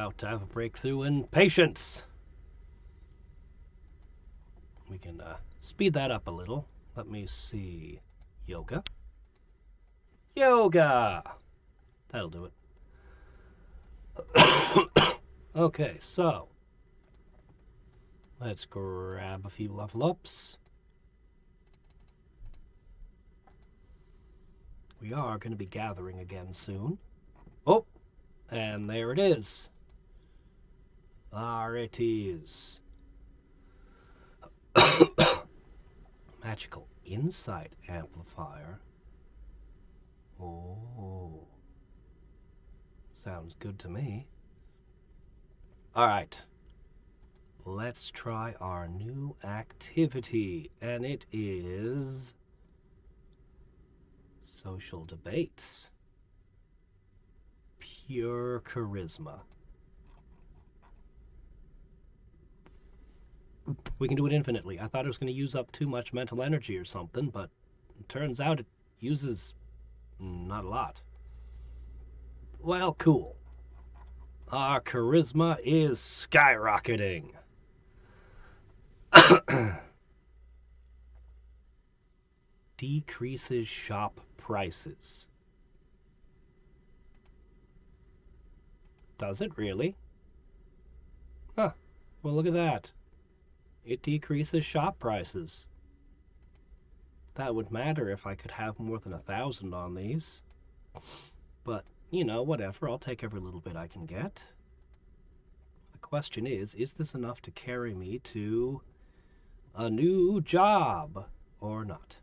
about to have a breakthrough in patience. We can speed that up a little. Let me see. Yoga. Yoga! That'll do it. Okay, so let's grab a few level ups. We are going to be gathering again soon. Oh, and there it is. There it is. Magical insight amplifier. Oh, sounds good to me. Alright, let's try our new activity, and it is social debates. Pure charisma. We can do it infinitely. I thought it was going to use up too much mental energy or something, but it turns out it uses not a lot. Well, cool. Our charisma is skyrocketing. Decreases shop prices. Does it really? Huh. Well, look at that. It decreases shop prices. That would matter if I could have more than 1,000 on these. But, you know, whatever. I'll take every little bit I can get. The question is this enough to carry me to a new job or not?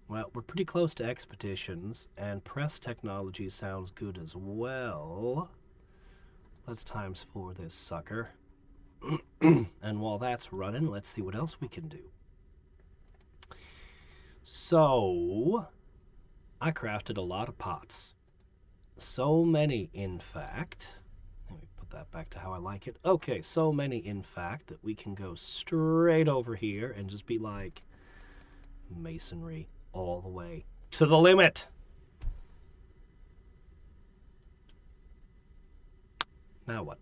Well, we're pretty close to expeditions, and press technology sounds good as well. Let's times 4 this sucker. And while that's running, let's see what else we can do. So, I crafted a lot of pots. So many, in fact. Let me put that back to how I like it. Okay, so many, in fact, that we can go straight over here and just be like, masonry all the way to the limit. Now what?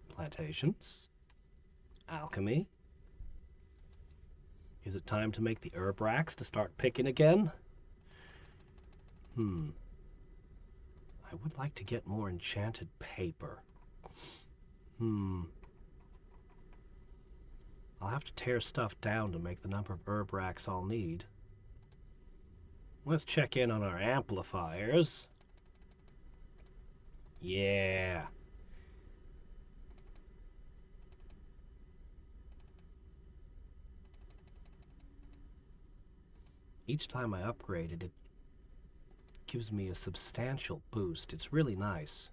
Plantations. Alchemy. Is it time to make the herb racks to start picking again? I would like to get more enchanted paper. I'll have to tear stuff down to make the number of herb racks I'll need. Let's check in on our amplifiers. Yeah. Each time I upgrade it, it gives me a substantial boost. It's really nice.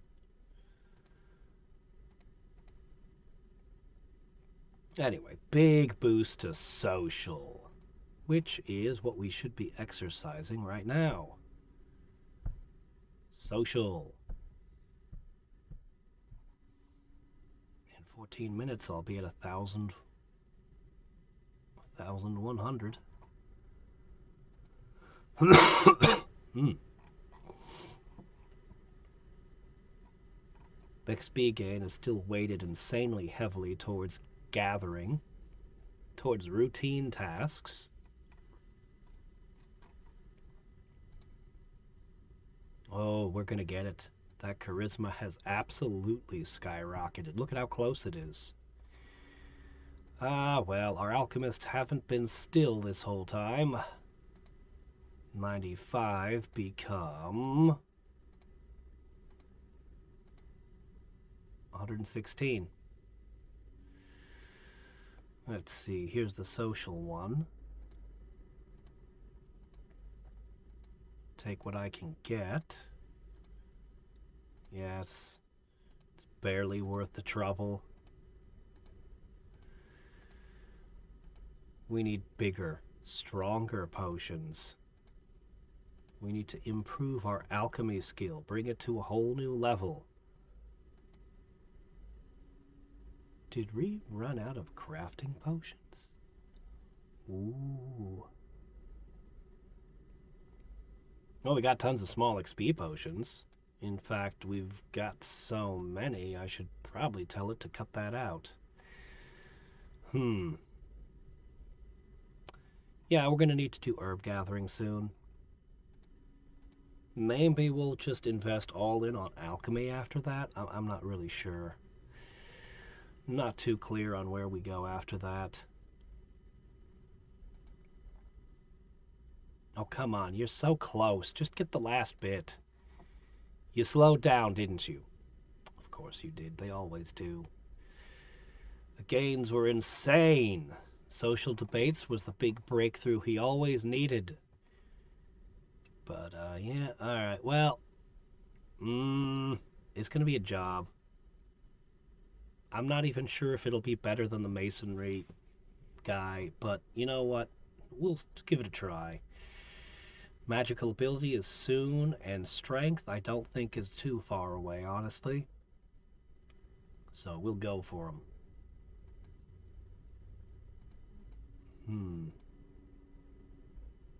Anyway, big boost to social, which is what we should be exercising right now. Social. In 14 minutes, I'll be at 1,100. XP gain is still weighted insanely heavily towards gathering, towards routine tasks. Oh, we're gonna get it. That charisma has absolutely skyrocketed. Look at how close it is. Ah, well, our alchemists haven't been still this whole time. 95 become 116. Let's see, here's the social one. Take what I can get. Yes, it's barely worth the trouble. We need bigger, stronger potions. We need to improve our alchemy skill, bring it to a whole new level. Did we run out of crafting potions? Ooh. Well, we got tons of small XP potions. In fact, we've got so many, I should probably tell it to cut that out. Hmm. Yeah, we're gonna need to do herb gathering soon. Maybe we'll just invest all in on alchemy after that. I'm not really sure. Not too clear on where we go after that. Oh, come on. You're so close. Just get the last bit. You slowed down, didn't you? Of course you did. They always do. The gains were insane. Social debates was the big breakthrough he always needed. But, yeah, alright. Well, it's gonna be a job. I'm not even sure if it'll be better than the masonry guy, but you know what? We'll give it a try. Magical ability is soon, and strength I don't think is too far away, honestly. So we'll go for him.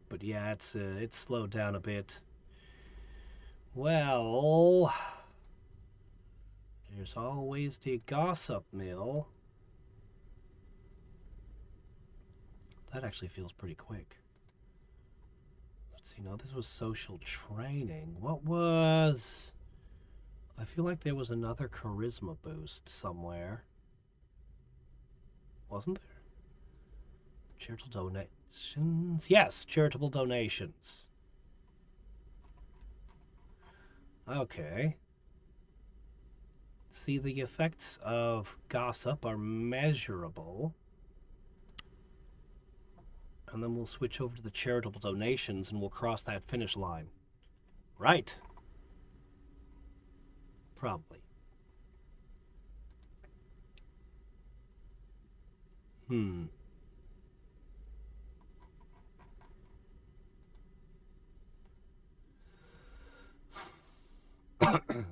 But yeah, it's slowed down a bit. Well, there's always the gossip mill. That actually feels pretty quick. Let's see, no, this was social training. What was... I feel like there was another charisma boost somewhere. Wasn't there? Charitable donations? Yes, charitable donations. Okay. See, the effects of gossip are measurable. And then we'll switch over to the charitable donations and we'll cross that finish line. Right. Probably.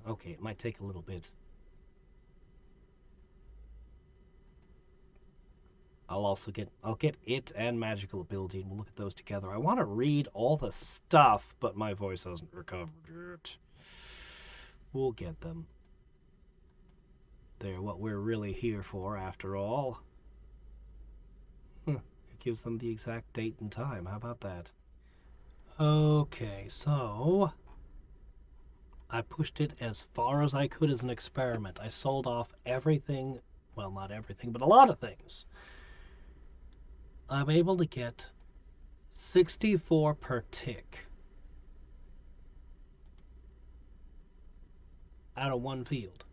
Okay, it might take a little bit. I'll get it and magical ability and we'll look at those together. I want to read all the stuff, but my voice hasn't recovered yet. We'll get them. They're what we're really here for, after all. It gives them the exact date and time. How about that? Okay, so I pushed it as far as I could as an experiment. I sold off everything, well, not everything, but a lot of things. I'm able to get 64 per tick out of one field.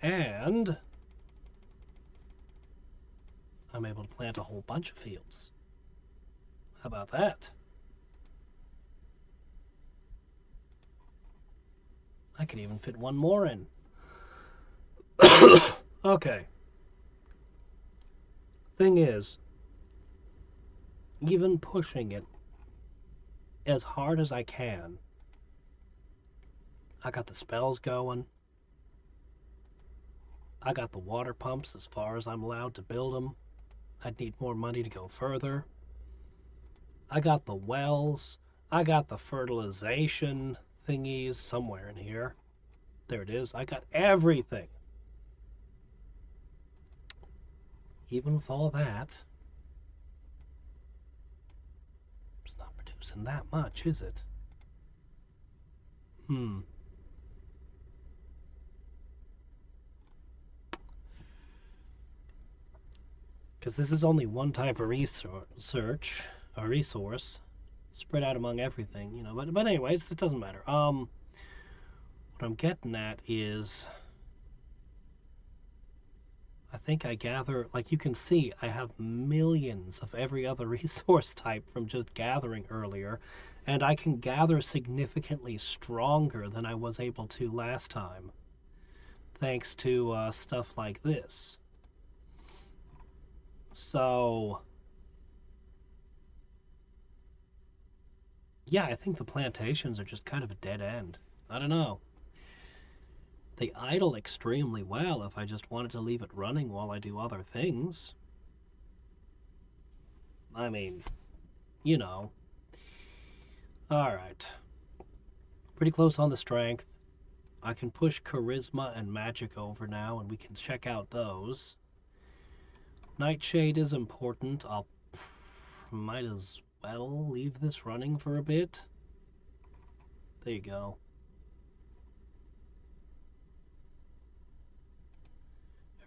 And I'm able to plant a whole bunch of fields. How about that? I could even fit one more in. Okay. Thing is, even pushing it as hard as I can, I got the spells going. I got the water pumps as far as I'm allowed to build them. I'd need more money to go further. I got the wells. I got the fertilization thingies somewhere in here. There it is. I got everything. Even with all that, it's not producing that much, is it? Because this is only one type of resource spread out among everything, you know. But anyways, it doesn't matter. What I'm getting at is, I think I gather, like you can see, I have millions of every other resource type from just gathering earlier, and I can gather significantly stronger than I was able to last time, thanks to stuff like this. So, yeah, I think the plantations are just kind of a dead end. I don't know. They idle extremely well if I just wanted to leave it running while I do other things. I mean, you know. Alright. Pretty close on the strength. I can push charisma and magic over now, and we can check out those. Nightshade is important. I'll might as well leave this running for a bit. There you go.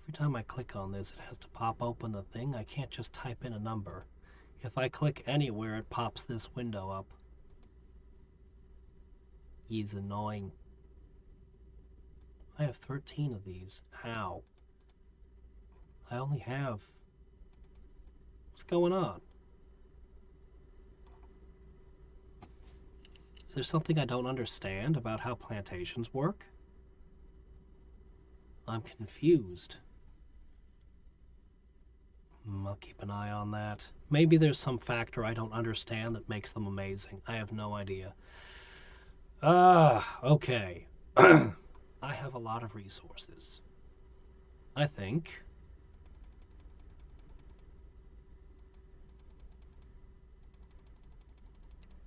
Every time I click on this, it has to pop open the thing. I can't just type in a number. If I click anywhere, it pops this window up. He's annoying. I have 13 of these. How? I only have... What's going on? Is there something I don't understand about how plantations work? I'm confused. I'll keep an eye on that. Maybe there's some factor I don't understand that makes them amazing. I have no idea. Okay. I have a lot of resources. I think.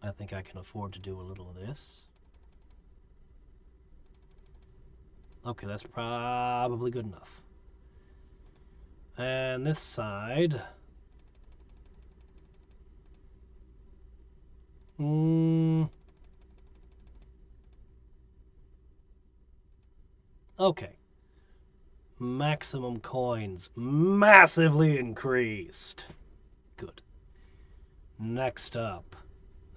I can afford to do a little of this. Okay, that's probably good enough. And this side... Okay. Maximum coins massively increased. Good. Next up,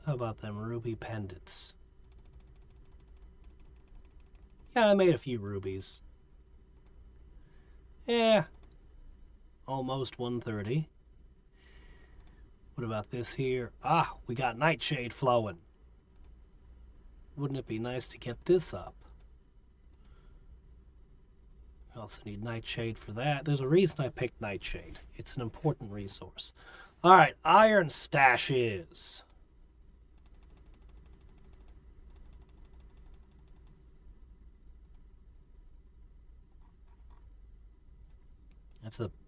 how about them ruby pendants? Yeah, I made a few rubies. Yeah, almost 130. What about this here? Ah, we got nightshade flowing. Wouldn't it be nice to get this up? I also need nightshade for that. There's a reason I picked nightshade. It's an important resource. All right, iron stashes.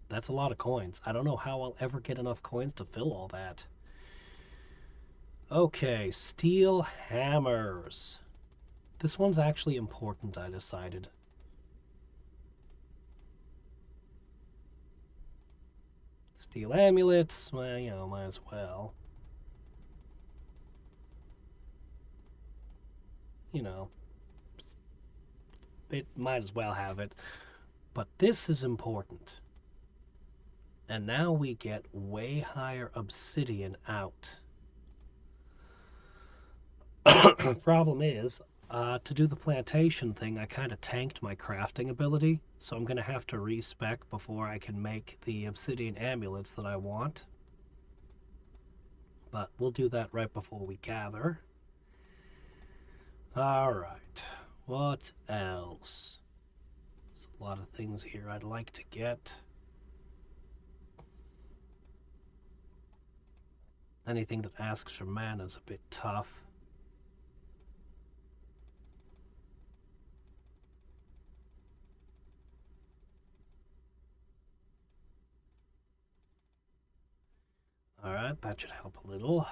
That's a lot of coins. I don't know how I'll ever get enough coins to fill all that. Okay, steel hammers. This one's actually important, I decided. Steel amulets, well, you know, might as well. You know, it might as well have it. But this is important. And now we get way higher obsidian out. Problem is, to do the plantation thing, I kind of tanked my crafting ability, so I'm going to have to respec before I can make the obsidian amulets that I want. But we'll do that right before we gather. Alright, what else? There's a lot of things here I'd like to get. Anything that asks for mana is a bit tough. Alright, that should help a little.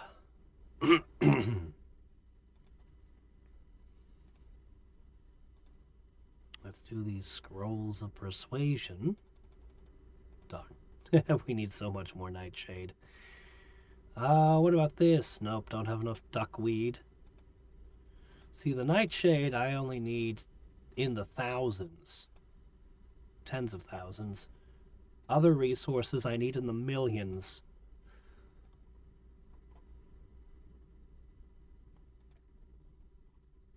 Let's do these scrolls of persuasion. Darn. We need so much more nightshade. What about this? Nope, don't have enough duckweed. See, the nightshade I only need in the thousands. Tens of thousands. Other resources I need in the millions.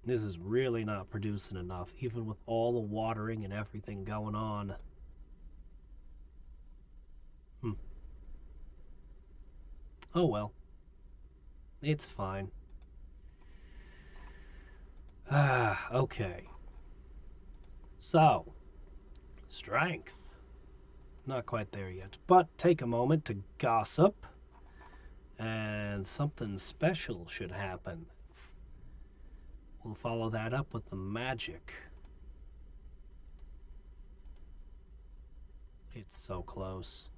This is really not producing enough, even with all the watering and everything going on. Oh well. It's fine. Okay. So, strength. Not quite there yet, but take a moment to gossip, and something special should happen. We'll follow that up with the magic. It's so close.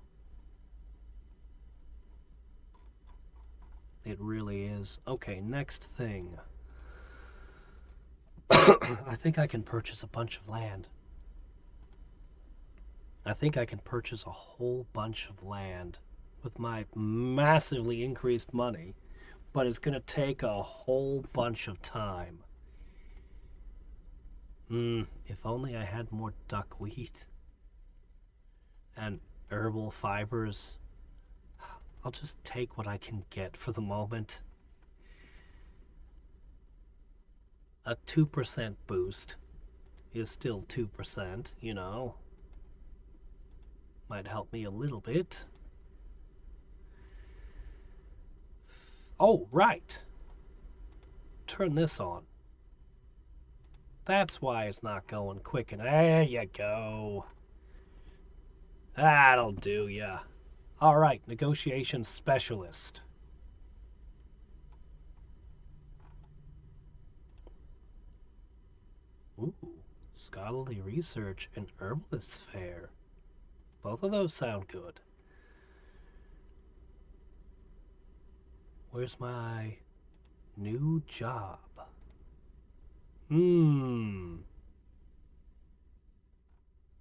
It really is. Okay, next thing. I think I can purchase a bunch of land. I think I can purchase a whole bunch of land with my massively increased money, but it's going to take a whole bunch of time. If only I had more duckweed and herbal fibers. I'll just take what I can get for the moment. A 2% boost is still 2%, you know. Might help me a little bit. Oh, right. Turn this on. That's why it's not going quick. And there you go. That'll do ya. All right, negotiation specialist. Ooh, scholarly research and herbalist fair. Both of those sound good. Where's my new job?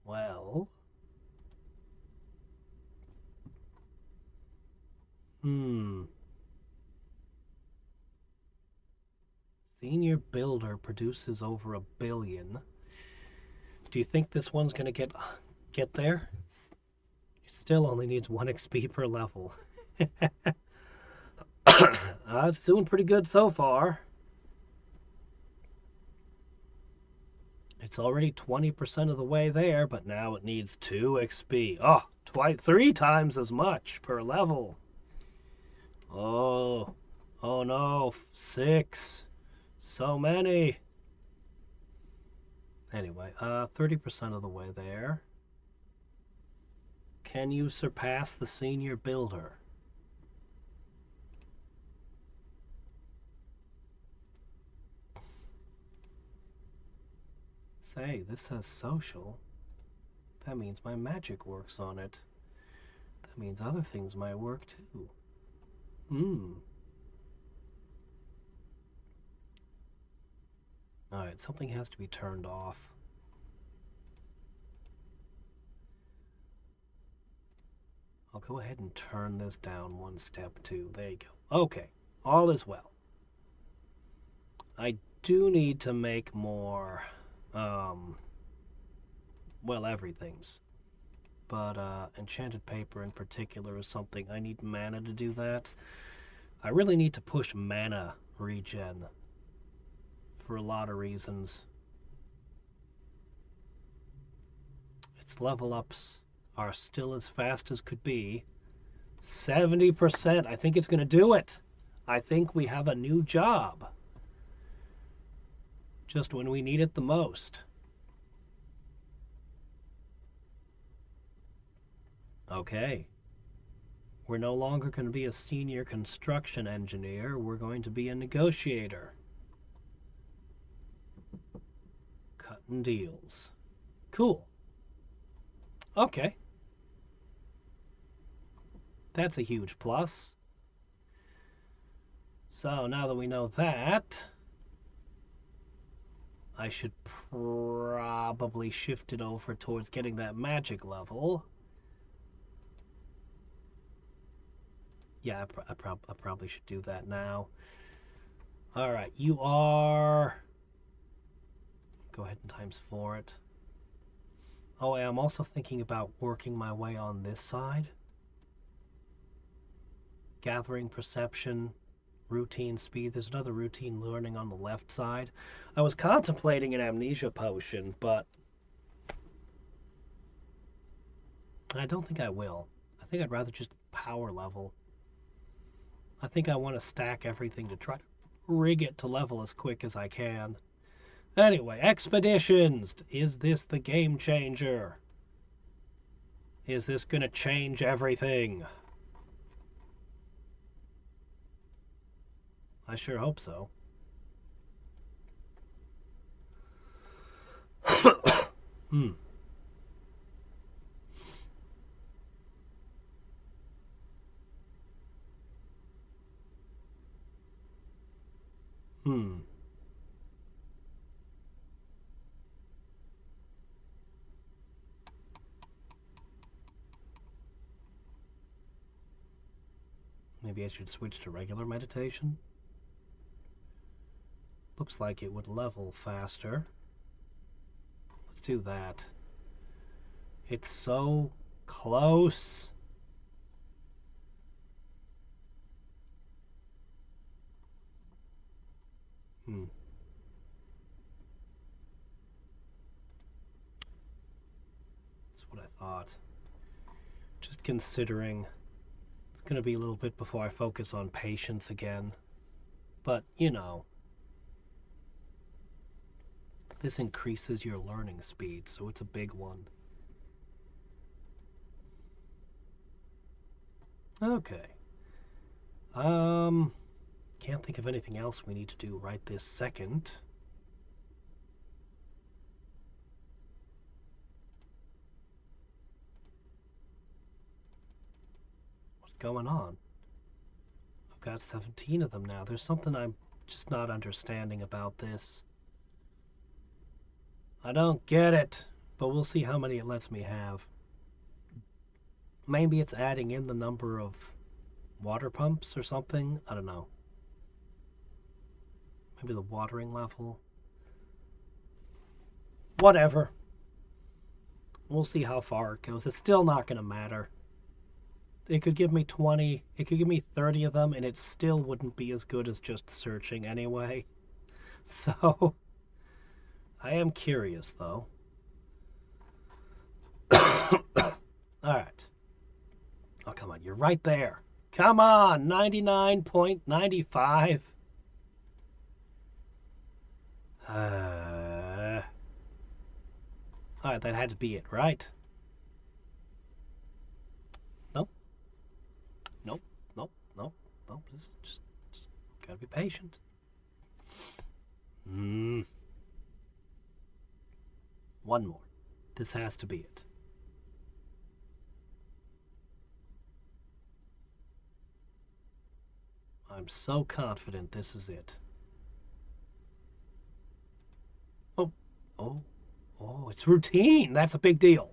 Well. Senior builder produces over 1 billion. Do you think this one's gonna get there? It still only needs 1 XP per level. It's doing pretty good so far. It's already 20% of the way there, but now it needs 2 XP. Oh, 3 times as much per level. Oh no, 6. So many. Anyway, 30% of the way there. Can you surpass the senior builder? Say, this says social. That means my magic works on it. That means other things might work too. Alright, something has to be turned off. I'll go ahead and turn this down 1 step too. There you go. Okay, all is well. I do need to make more, well, everything's. But enchanted paper in particular is something I need mana to do that. I really need to push mana regen for a lot of reasons. Its level ups are still as fast as could be. 70%. I think it's going to do it. I think we have a new job. Just when we need it the most. Okay. We're no longer going to be a senior construction engineer. We're going to be a negotiator. Cutting deals. Cool. Okay. That's a huge plus. So now that we know that, I should probably shift it over towards getting that magic level. Yeah, I probably should do that now. Alright, you are... Go ahead and ×4 it. Oh, I'm also thinking about working my way on this side. Gathering perception, routine speed. There's another routine learning on the left side. I was contemplating an amnesia potion, but I don't think I will. I think I'd rather just power level. I think I want to stack everything to try to rig it to level as quick as I can. Anyway, expeditions! Is this the game changer? Is this going to change everything? I sure hope so. Hmm. Maybe I should switch to regular meditation. Looks like it would level faster. Let's do that. It's so close. That's what I thought. Just considering it's going to be a little bit before I focus on patience again. But, you know, this increases your learning speed, so it's a big one. Okay. Can't think of anything else we need to do right this second. What's going on? I've got 17 of them now. There's something I'm just not understanding about this. I don't get it, but we'll see how many it lets me have. Maybe it's adding in the number of water pumps or something. I don't know. Maybe the watering level. Whatever. We'll see how far it goes. It's still not going to matter. It could give me 20, it could give me 30 of them, and it still wouldn't be as good as just searching anyway. So, I am curious, though. Alright. Oh, come on, you're right there. Come on, 99.95. Alright, that had to be it, right? Nope. Nope. Nope. Nope. Nope. Just gotta be patient. One more. This has to be it. I'm so confident this is it. Oh, oh, oh, it's routine. That's a big deal.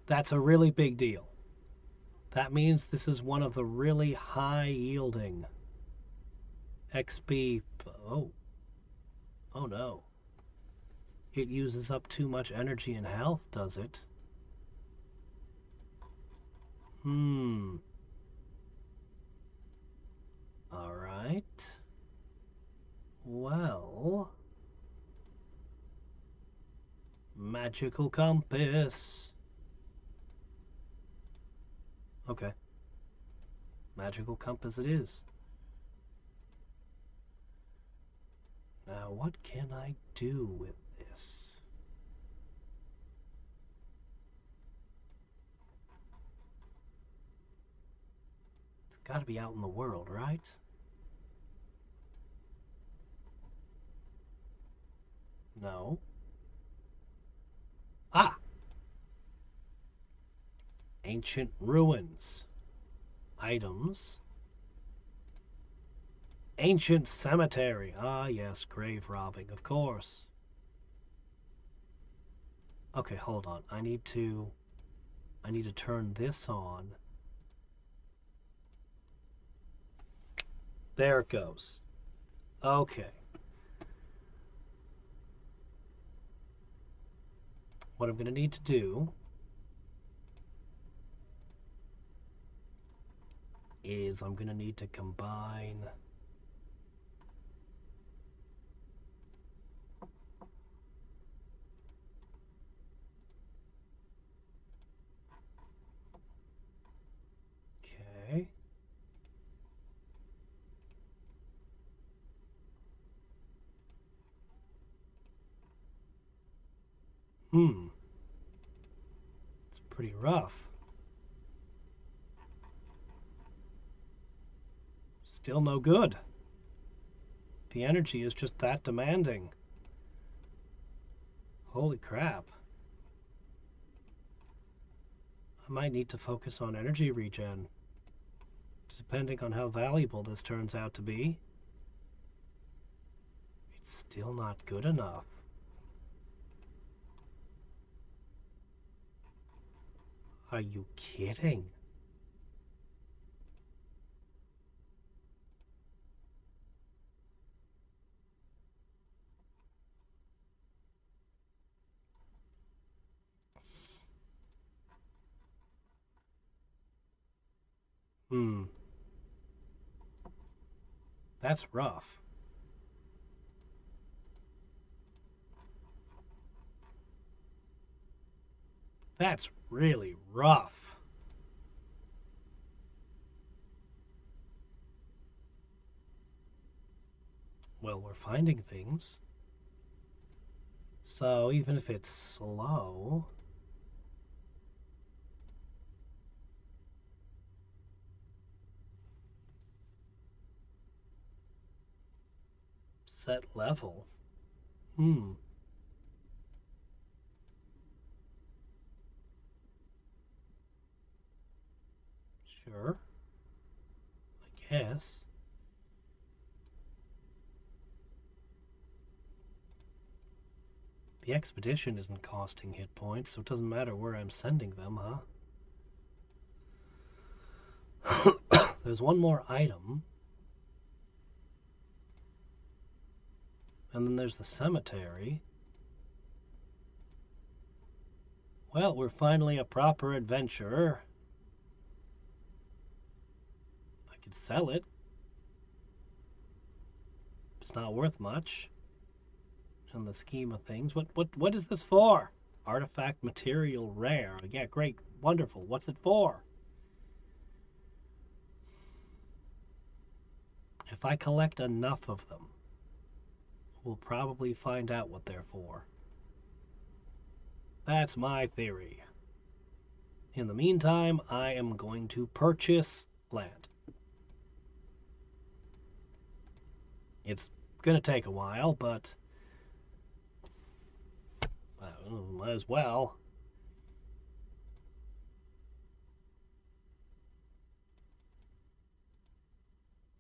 That's a really big deal. That means this is one of the really high yielding XP. Oh, oh no. It uses up too much energy and health, does it? Alright. Well. Magical compass. Okay. Magical compass it is. Now, what can I do with this? It's got to be out in the world, right? No. Ah! Ancient ruins. Items. Ancient cemetery. Ah, yes, grave robbing, of course. Okay, hold on. I need to turn this on. There it goes. Okay. What I'm going to need to do is I'm going to need to combine okay. It's pretty rough. Still no good. The energy is just that demanding. Holy crap. I might need to focus on energy regen, depending on how valuable this turns out to be. It's still not good enough. Are you kidding? Hmm. That's rough. That's really rough. Well, we're finding things. So even if it's slow... Set level. Hmm. Sure. I guess. The expedition isn't costing hit points, so it doesn't matter where I'm sending them, huh? There's one more item. And then there's the cemetery. Well, we're finally a proper adventurer. I could sell it. It's not worth much in the scheme of things. What is this for? Artifact material rare. Yeah, great. Wonderful. What's it for? If I collect enough of them, we'll probably find out what they're for. That's my theory. In the meantime, I am going to purchase land. It's going to take a while, but might as well.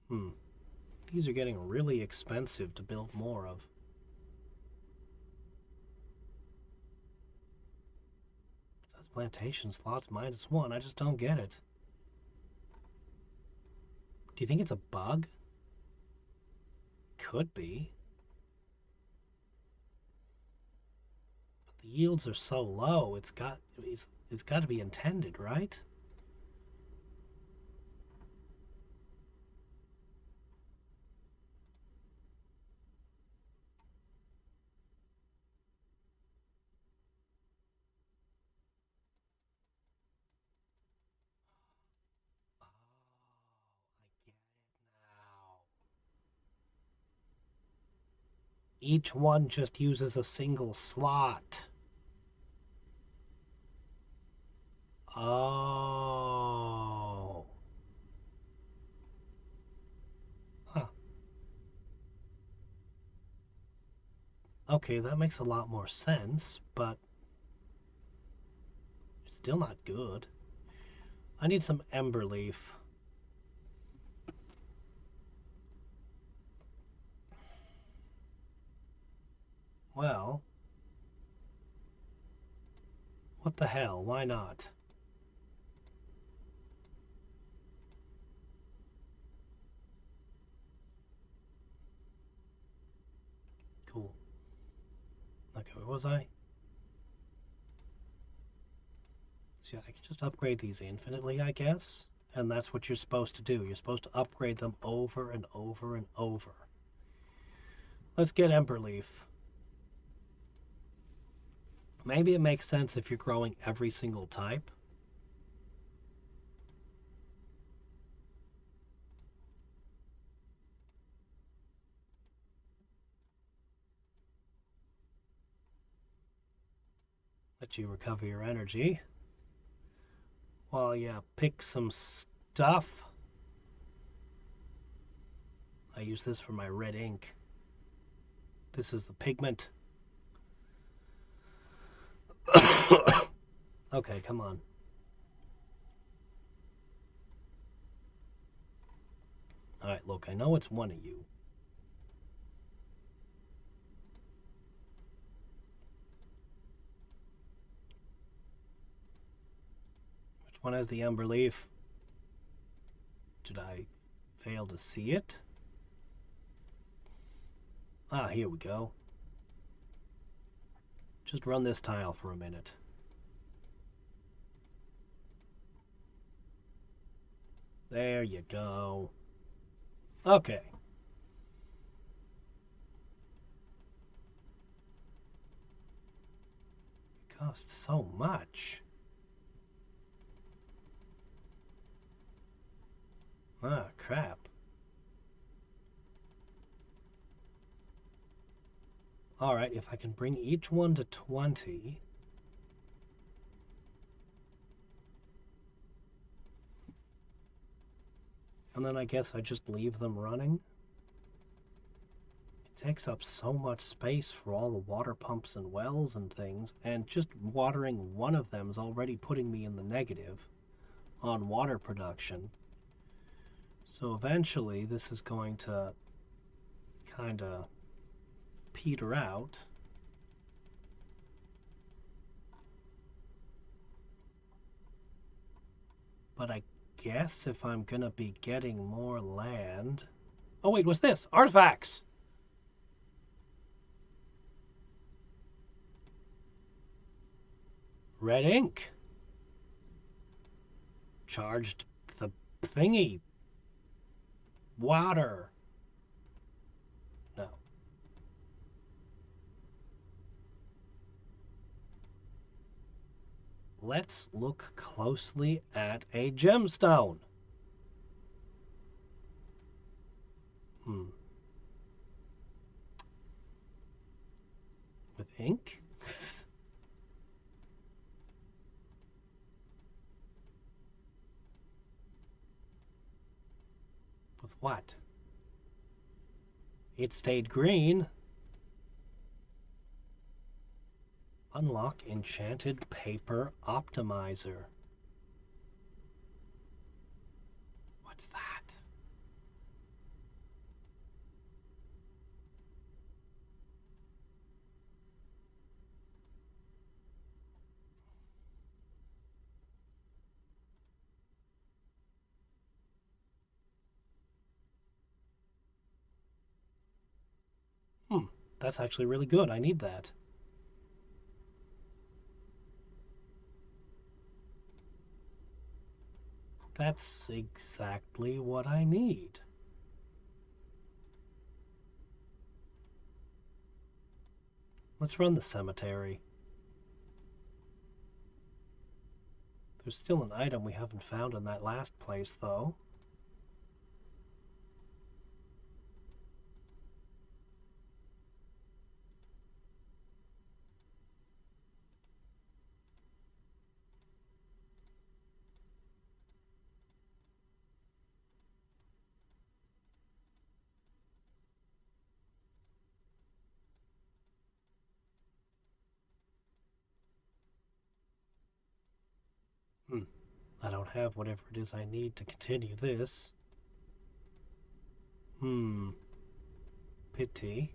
Hmm. These are getting really expensive to build more of. It says plantation slots -1. I just don't get it. Do you think it's a bug? Could be. But the yields are so low, it's got to be intended, right? Oh, I get it now. Each one just uses a single slot. Oh. Huh. Okay, that makes a lot more sense, but it's still not good. I need some ember leaf. Well, what the hell? Why not? Cool. Okay, where was I? So yeah, I can just upgrade these infinitely, I guess. And that's what you're supposed to do. You're supposed to upgrade them over and over and over. Let's get ember leaf. Maybe it makes sense if you're growing every single type. Let you recover your energy while you pick some stuff. I use this for my red ink. This is the pigment. Okay, come on. Alright, look, I know it's one of you. Which one has the ember leaf? Did I fail to see it? Ah, here we go. Just run this tile for a minute. There you go. Okay. It costs so much. Ah, crap. Alright, if I can bring each one to 20... And then I guess I just leave them running. It takes up so much space for all the water pumps and wells and things, and just watering one of them is already putting me in the negative on water production. So eventually this is going to kind of peter out. But I guess if I'm going to be getting more land... Oh wait, what's this? Artifacts! Red ink. Charged the thingy. Water. No. Let's look closely at a gemstone. With ink? With what? It stayed green. Unlock enchanted paper optimizer. What's that? That's actually really good. I need that. That's exactly what I need. Let's run the cemetery. There's still an item we haven't found in that last place, though. I don't have whatever it is I need to continue this. Pity.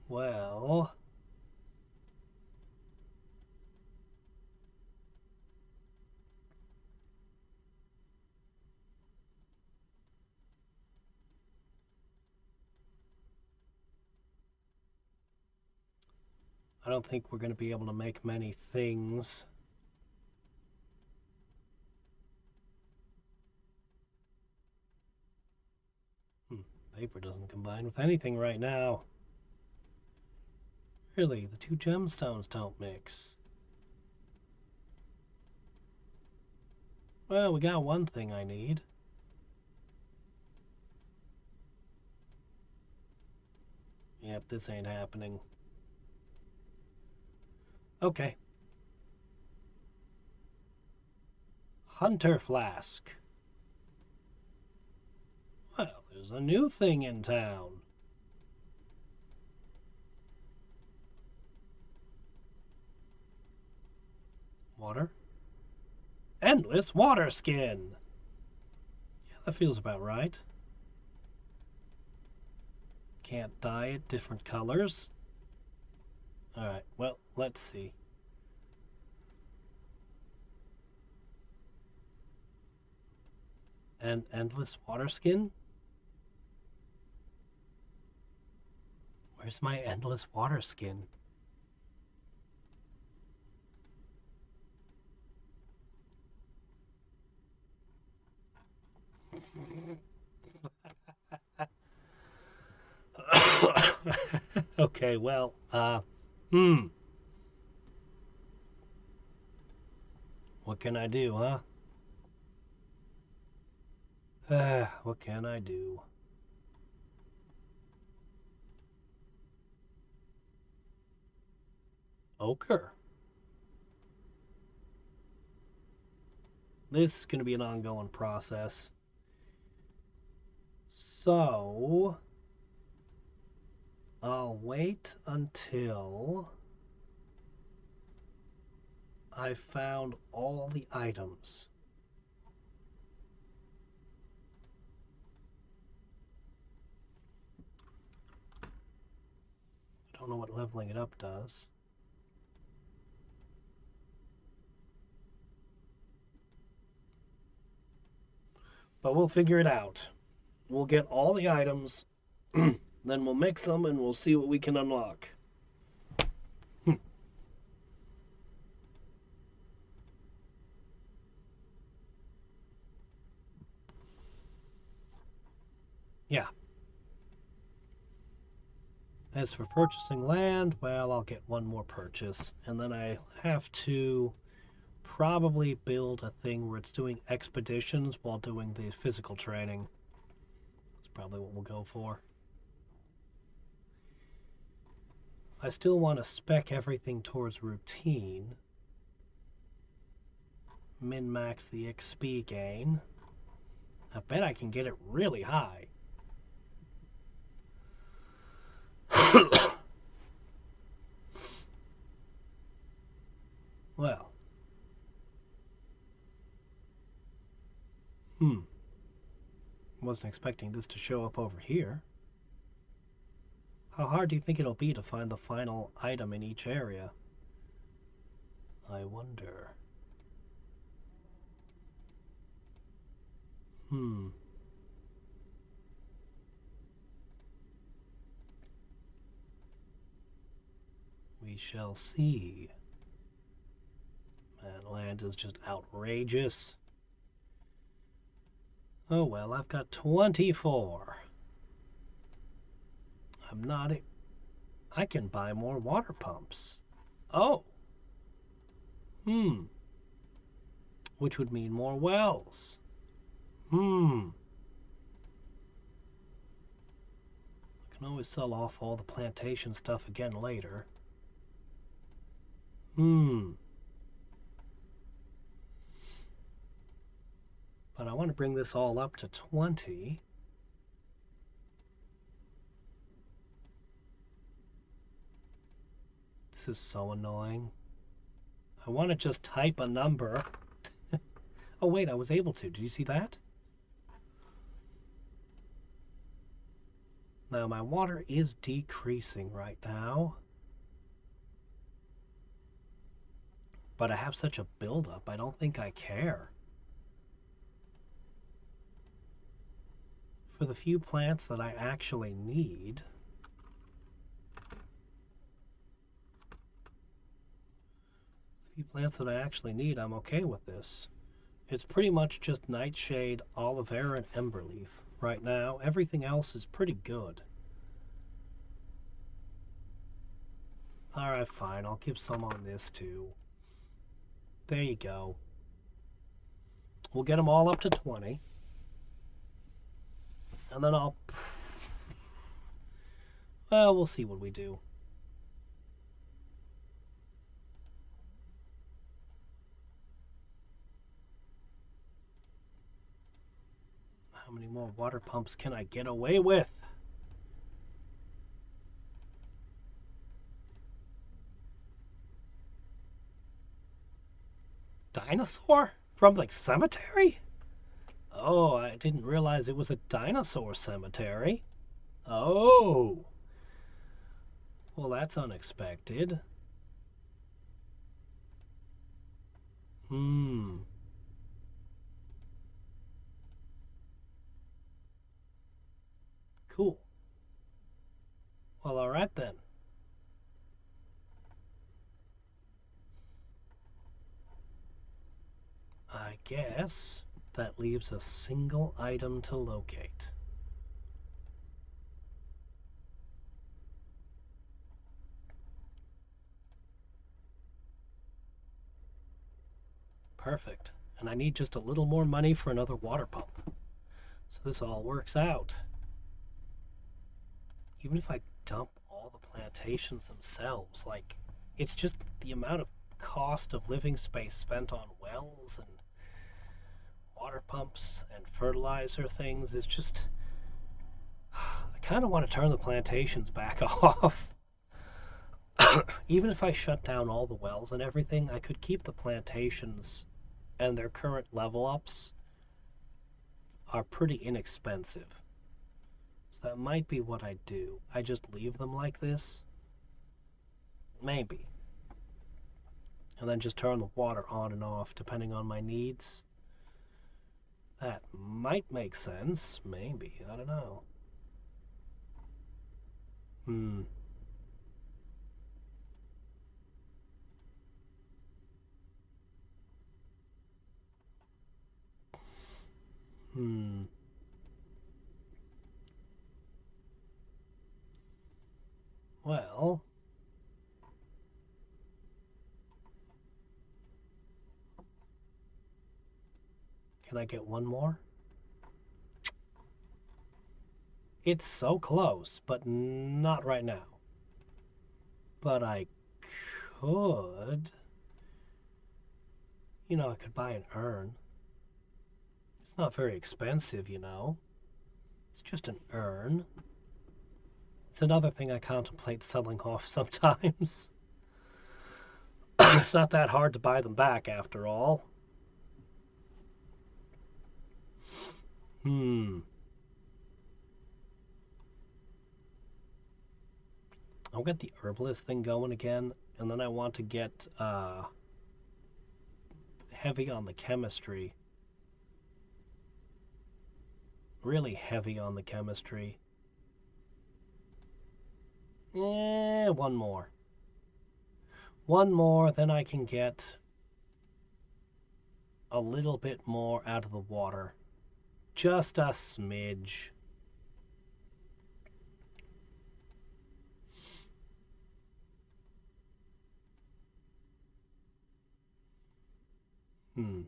Well... I don't think we're going to be able to make many things. Paper doesn't combine with anything right now. Really, the two gemstones don't mix. Well, we got one thing I need. Yep, this ain't happening. Okay. Hunter Flask. Well, there's a new thing in town. Water? Endless water skin. Yeah, that feels about right. Can't dye it different colors. Alright, well, let's see. And endless water skin? Where's my endless water skin? Okay, well, hmm. What can I do, huh? What can I do? Ochre. This is going to be an ongoing process. So, I'll wait until I've found all the items. I don't know what leveling it up does. But we'll figure it out. We'll get all the items, then we'll mix them and we'll see what we can unlock. Yeah. As for purchasing land, well, I'll get one more purchase. And then I have to probably build a thing where it's doing expeditions while doing the physical training. That's probably what we'll go for. I still want to spec everything towards routine. Min-max the XP gain. I bet I can get it really high. Well. Wasn't expecting this to show up over here. How hard do you think it'll be to find the final item in each area? I wonder. We shall see. Man, land is just outrageous. Oh well, I've got 24. I'm not... I can buy more water pumps. Oh. Which would mean more wells. I can always sell off all the plantation stuff again later. But I want to bring this all up to 20. This is so annoying. I want to just type a number. Oh wait, I was able to. Did you see that? Now my water is decreasing right now. But I have such a buildup, I don't think I care. For the few plants that I actually need, I'm okay with this. It's pretty much just nightshade, aloe vera, and emberleaf right now. Everything else is pretty good. Alright, fine. I'll give some on this too. There you go. We'll get them all up to 20. And then I'll... Well, we'll see what we do. How many more water pumps can I get away with? Dinosaur? From the cemetery? Oh, I didn't realize it was a dinosaur cemetery. Oh. Well, that's unexpected. Cool. Well, alright then. I guess that leaves a single item to locate. perfect. And I need just a little more money for another water pump. So this all works out. Even if I dump all the plantations themselves, like, it's just the amount of cost of living space spent on wells and water pumps and fertilizer things is just... I kind of want to turn the plantations back off. Even if I shut down all the wells and everything, I could keep the plantations, and their current level ups are pretty inexpensive. So that might be what I do. I just leave them like this. Maybe. And then just turn the water on and off depending on my needs. That might make sense. Maybe. I don't know. Hmm. Hmm. Well, can I get one more? It's so close, but not right now. But I could... I could buy an urn. It's not very expensive, It's just an urn. It's another thing I contemplate selling off sometimes. It's not that hard to buy them back, after all. Hmm. I'll get the herbalist thing going again, and then I want to get heavy on the chemistry. Really heavy on the chemistry. One more. One more, then I can get a little bit more out of the water. Just a smidge. Hmm.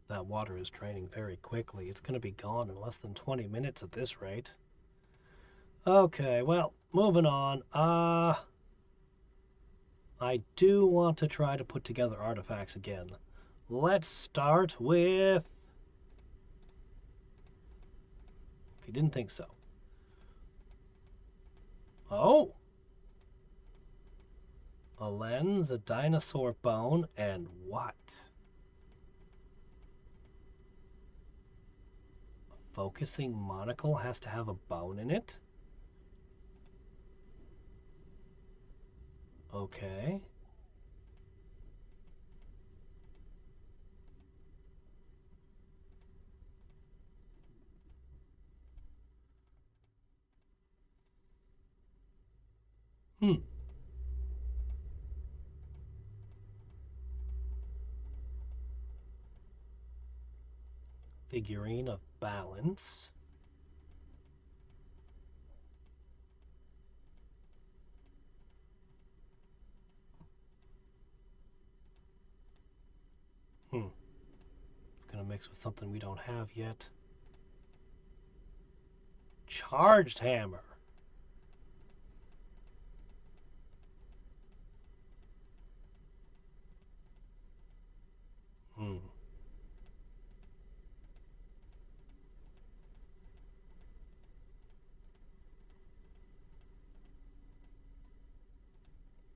That water is draining very quickly. It's going to be gone in less than 20 minutes at this rate. Okay, well, moving on. I do want to try to put together artifacts again. Let's start with... Okay, didn't think so. Oh! A lens, a dinosaur bone, and what? A focusing monocle has to have a bone in it? Okay. Hmm. Figurine of balance. Hmm. It's gonna mix with something we don't have yet. Charged hammer. Hmm.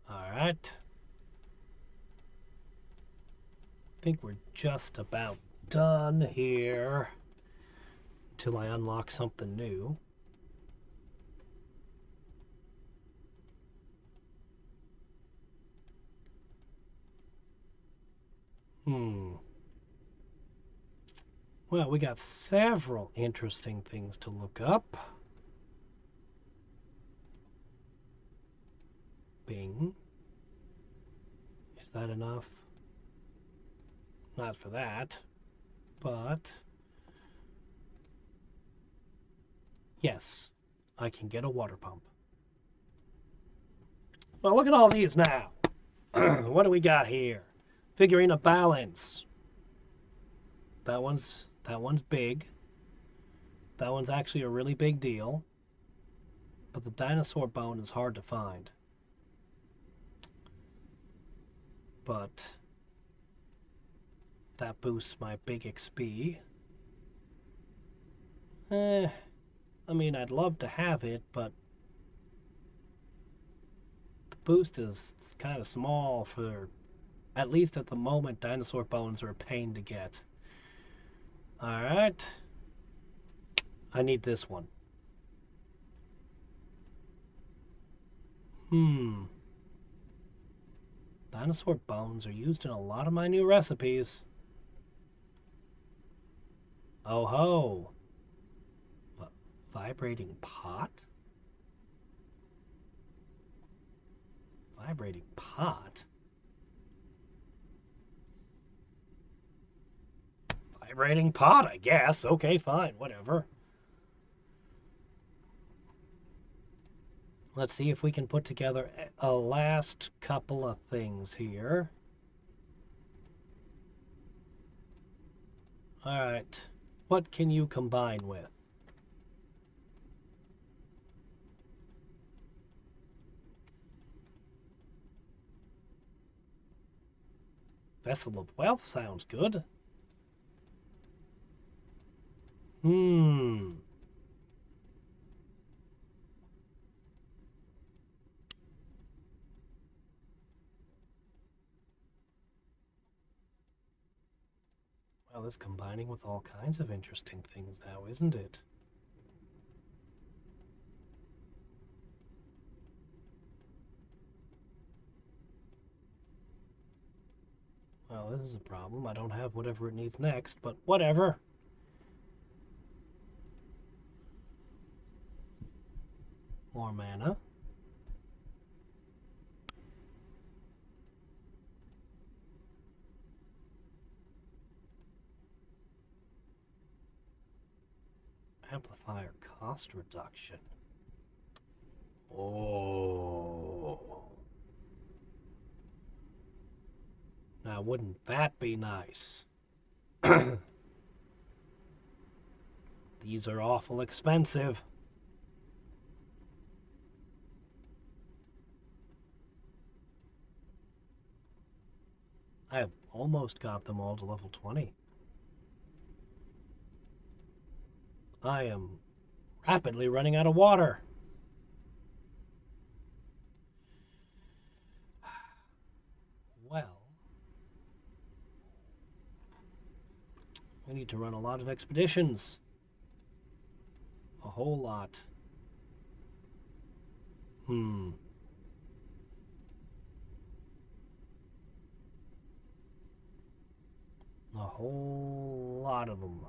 Alright. I think we're just about done here. Till I unlock something new. Hmm. Well, we got several interesting things to look up. Bing. Is that enough? Not for that. But... yes, I can get a water pump. Well, look at all these now. What do we got here? Figuring a balance. That one's big. That one's actually a really big deal. But the dinosaur bone is hard to find. But that boosts my big XP. I mean, I'd love to have it, but the boost is kind of small for, at least at the moment, dinosaur bones are a pain to get. Alright. I need this one. Dinosaur bones are used in a lot of my new recipes. Oh ho! Vibrating pot? Vibrating pot? Vibrating pot, I guess. Okay, fine, whatever. Let's see if we can put together a last couple of things here. Alright, what can you combine with? Vessel of Wealth sounds good. Well, it's combining with all kinds of interesting things now, isn't it? Well, this is a problem. I don't have whatever it needs next, but whatever. More mana. Amplifier cost reduction. Oh. Now, wouldn't that be nice? These are awful expensive. I have almost got them all to level 20. I am rapidly running out of water. Well, we need to run a lot of expeditions. A whole lot. A whole lot of them.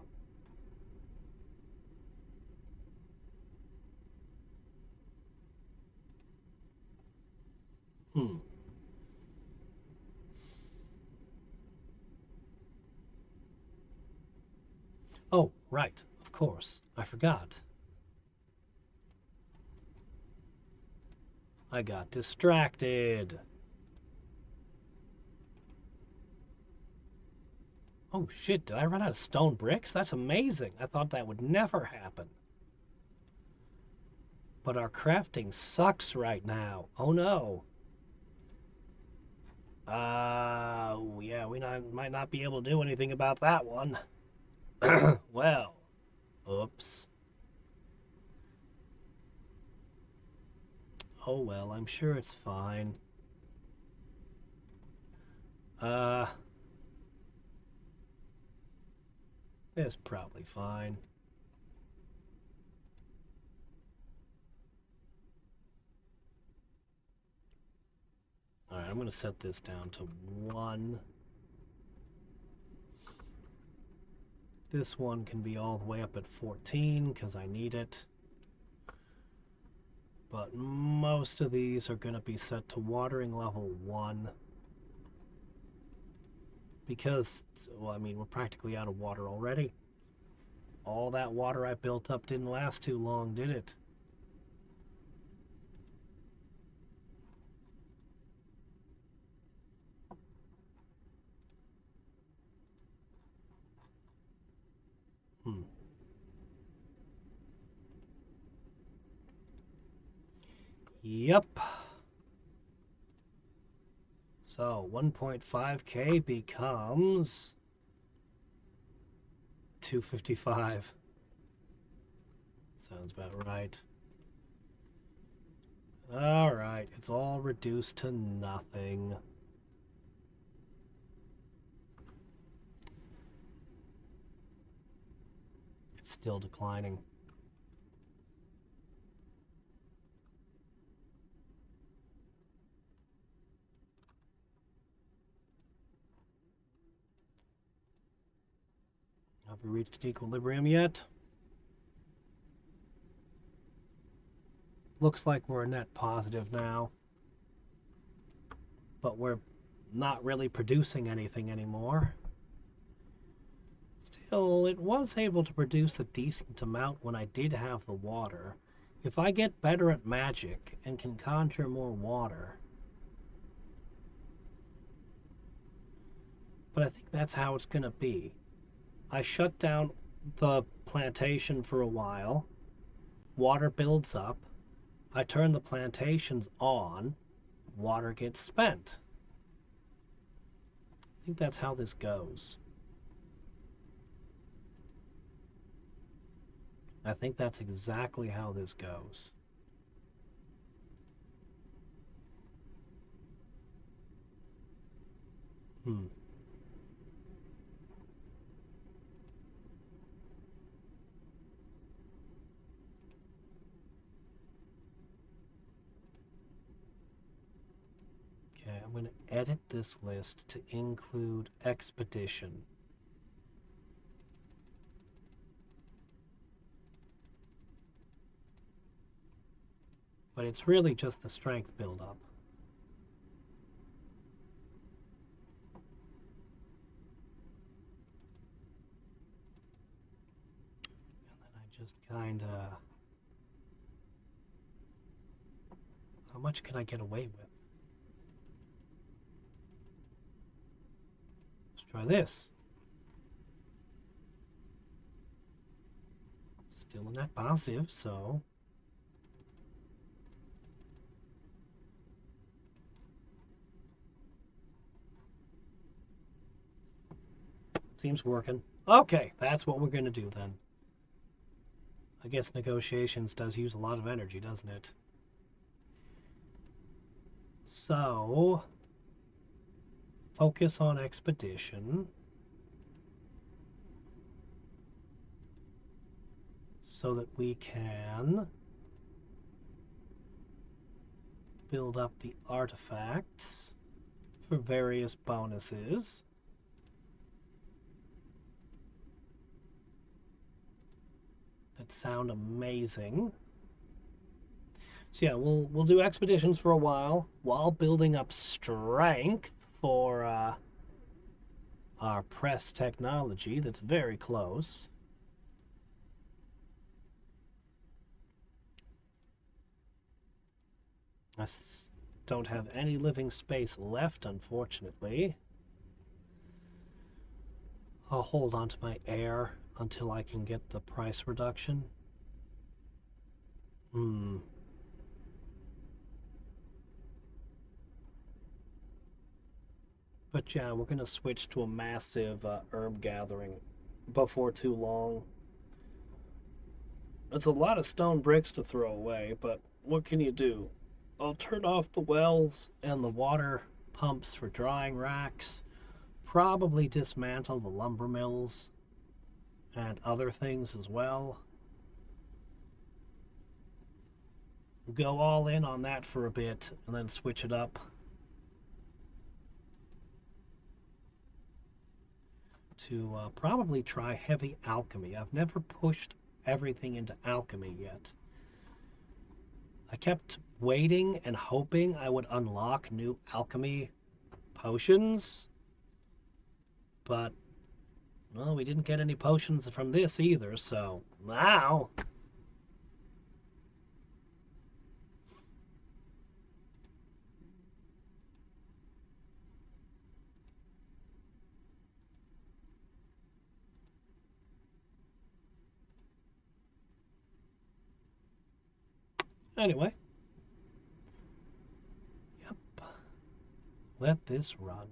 Oh, right, of course. I forgot. I got distracted. Oh shit, did I run out of stone bricks? That's amazing. I thought that would never happen. But our crafting sucks right now. Oh no. Yeah, we might not be able to do anything about that one. Well, oops. Oh well, I'm sure it's fine. It's probably fine. Alright, I'm going to set this down to 1. This one can be all the way up at 14 because I need it. But most of these are going to be set to watering level 1. Because, well, I mean, we're practically out of water already. All that water I built up didn't last too long, did it? Hmm. Yep. So 1.5k becomes 255. Sounds about right. Alright, it's all reduced to nothing. It's still declining. Have we reached equilibrium yet? Looks like we're a net positive now. But we're not really producing anything anymore. Still, it was able to produce a decent amount when I did have the water. If I get better at magic and can conjure more water. But I think that's how it's going to be. I shut down the plantation for a while. Water builds up. I turn the plantations on. Water gets spent. I think that's how this goes. I think that's exactly how this goes. Hmm. Okay, I'm going to edit this list to include expedition. But it's really just the strength buildup. And then I just kind of... How much can I get away with? Let's try this. Still a net positive, so... Seems working. Okay, that's what we're going to do then. I guess negotiations does use a lot of energy, doesn't it? So, focus on expedition. So that we can build up the artifacts for various bonuses. That sound amazing. So yeah, we'll do expeditions for a while building up strength for our press technology that's very close. I don't have any living space left, unfortunately. I'll hold on to my air until I can get the price reduction. Hmm. But yeah, we're going to switch to a massive herb gathering before too long. It's a lot of stone bricks to throw away, but what can you do? I'll turn off the wells and the water pumps for drying racks, probably dismantle the lumber mills and other things as well. Go all in on that for a bit and then switch it up to probably try heavy alchemy. I've never pushed everything into alchemy yet. I kept waiting and hoping I would unlock new alchemy potions, but well, we didn't get any potions from this either, so now Anyway, yep, let this run.